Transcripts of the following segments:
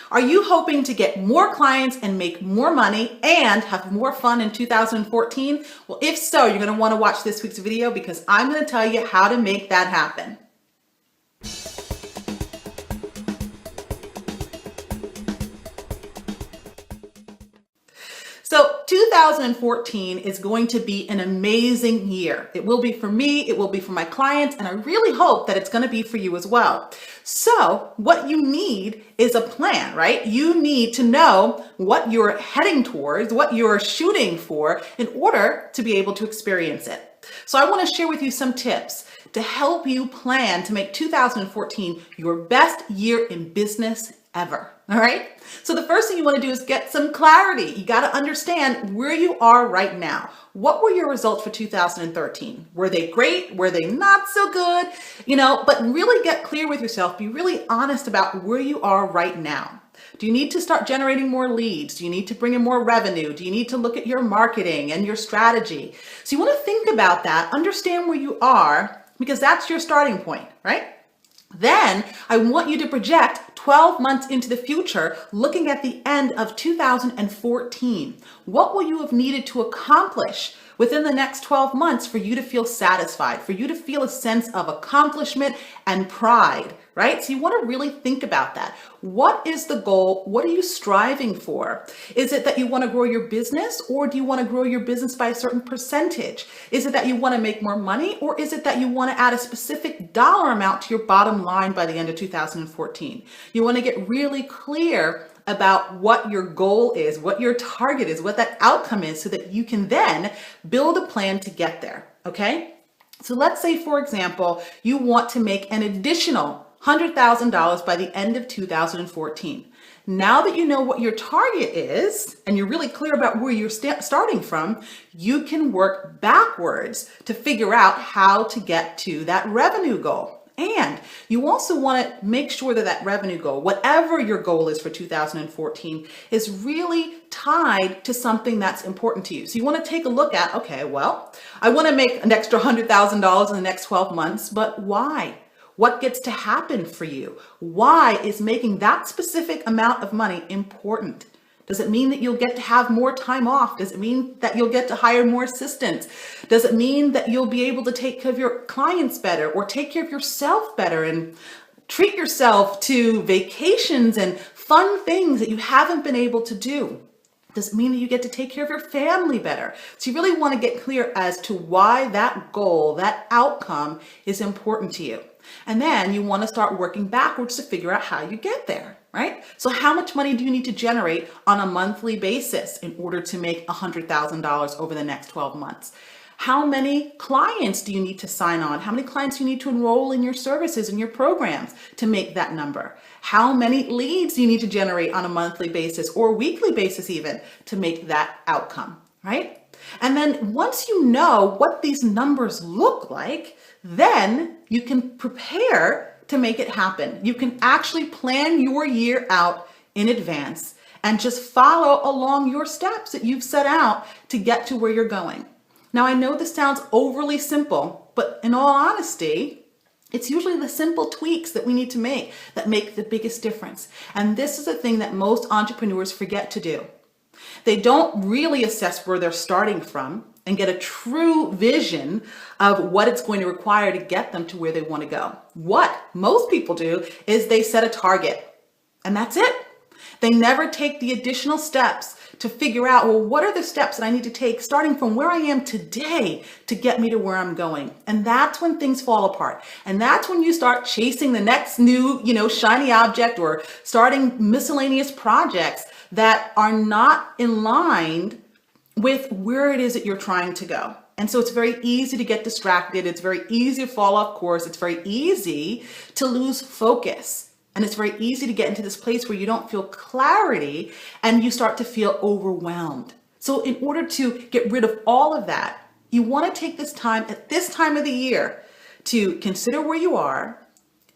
Are you hoping to get more clients and make more money and have more fun in 2014? Well, if so, you're going to want to watch this week's video because I'm going to tell you how to make that happen. So 2014 is going to be an amazing year. It will be for me, it will be for my clients, and I really hope that it's going to be for you as well. So what you need is a plan, right? You need to know what you're heading towards, what you're shooting for in order to be able to experience it. So I want to share with you some tips to help you plan to make 2014 your best year in business ever. All right. So the first thing you want to do is get some clarity. You got to understand where you are right now. What were your results for 2013? Were they great? Were they not so good? But really get clear with yourself. Be really honest about where you are right now. Do you need to start generating more leads? Do you need to bring in more revenue? Do you need to look at your marketing and your strategy? So you want to think about that, understand where you are, because that's your starting point, right? Then I want you to project 12 months into the future, looking at the end of 2014. What will you have needed to accomplish within the next 12 months for you to feel satisfied, for you to feel a sense of accomplishment and pride, right? So you want to really think about that. What is the goal? What are you striving for? Is it that you want to grow your business, or do you want to grow your business by a certain percentage? Is it that you want to make more money, or is it that you want to add a specific dollar amount to your bottom line by the end of 2014? You want to get really clear about what your goal is, what your target is, what that outcome is, so that you can then build a plan to get there, okay? So let's say, for example, you want to make an additional $100,000 by the end of 2014. Now that you know what your target is, and you're really clear about where you're starting from, you can work backwards to figure out how to get to that revenue goal. And you also want to make sure that that revenue goal, whatever your goal is for 2014, is really tied to something that's important to you. So you want to take a look at, okay, well, I want to make an extra $100,000 in the next 12 months, but why? What gets to happen for you? Why is making that specific amount of money important? Does it mean that you'll get to have more time off? Does it mean that you'll get to hire more assistants? Does it mean that you'll be able to take care of your clients better, or take care of yourself better and treat yourself to vacations and fun things that you haven't been able to do? Does it mean that you get to take care of your family better? So you really want to get clear as to why that goal, that outcome is important to you. And then you want to start working backwards to figure out how you get there, right? So how much money do you need to generate on a monthly basis in order to make $100,000 over the next 12 months? How many clients do you need to sign on? How many clients do you need to enroll in your services and your programs to make that number? How many leads do you need to generate on a monthly basis or weekly basis even to make that outcome, right? And then once you know what these numbers look like, then you can prepare to make it happen. You can actually plan your year out in advance and just follow along your steps that you've set out to get to where you're going. Now, I know this sounds overly simple, but in all honesty, it's usually the simple tweaks that we need to make that make the biggest difference. And this is a thing that most entrepreneurs forget to do. They don't really assess where they're starting from and get a true vision of what it's going to require to get them to where they want to go. What most people do is they set a target, and that's it. They never take the additional steps to figure out, well, what are the steps that I need to take starting from where I am today to get me to where I'm going? And that's when things fall apart. And that's when you start chasing the next new, shiny object, or starting miscellaneous projects that are not in line with where it is that you're trying to go. And so it's very easy to get distracted. It's very easy to fall off course. It's very easy to lose focus. And it's very easy to get into this place where you don't feel clarity and you start to feel overwhelmed. So in order to get rid of all of that, you want to take this time at this time of the year to consider where you are,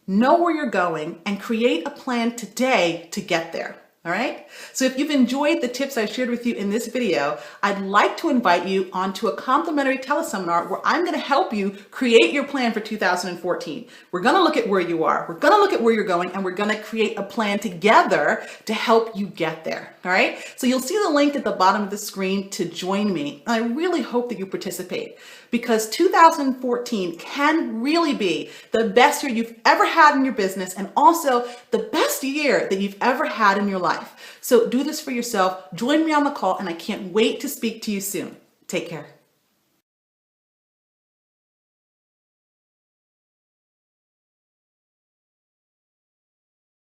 know where you're going, and create a plan today to get there. All right. So if you've enjoyed the tips I shared with you in this video, I'd like to invite you onto a complimentary teleseminar where I'm going to help you create your plan for 2014. We're going to look at where you are. We're going to look at where you're going, and we're going to create a plan together to help you get there. All right. So you'll see the link at the bottom of the screen to join me. And I really hope that you participate, because 2014 can really be the best year you've ever had in your business, and also the best year that you've ever had in your life. So do this for yourself. Join me on the call, and I can't wait to speak to you soon. Take care.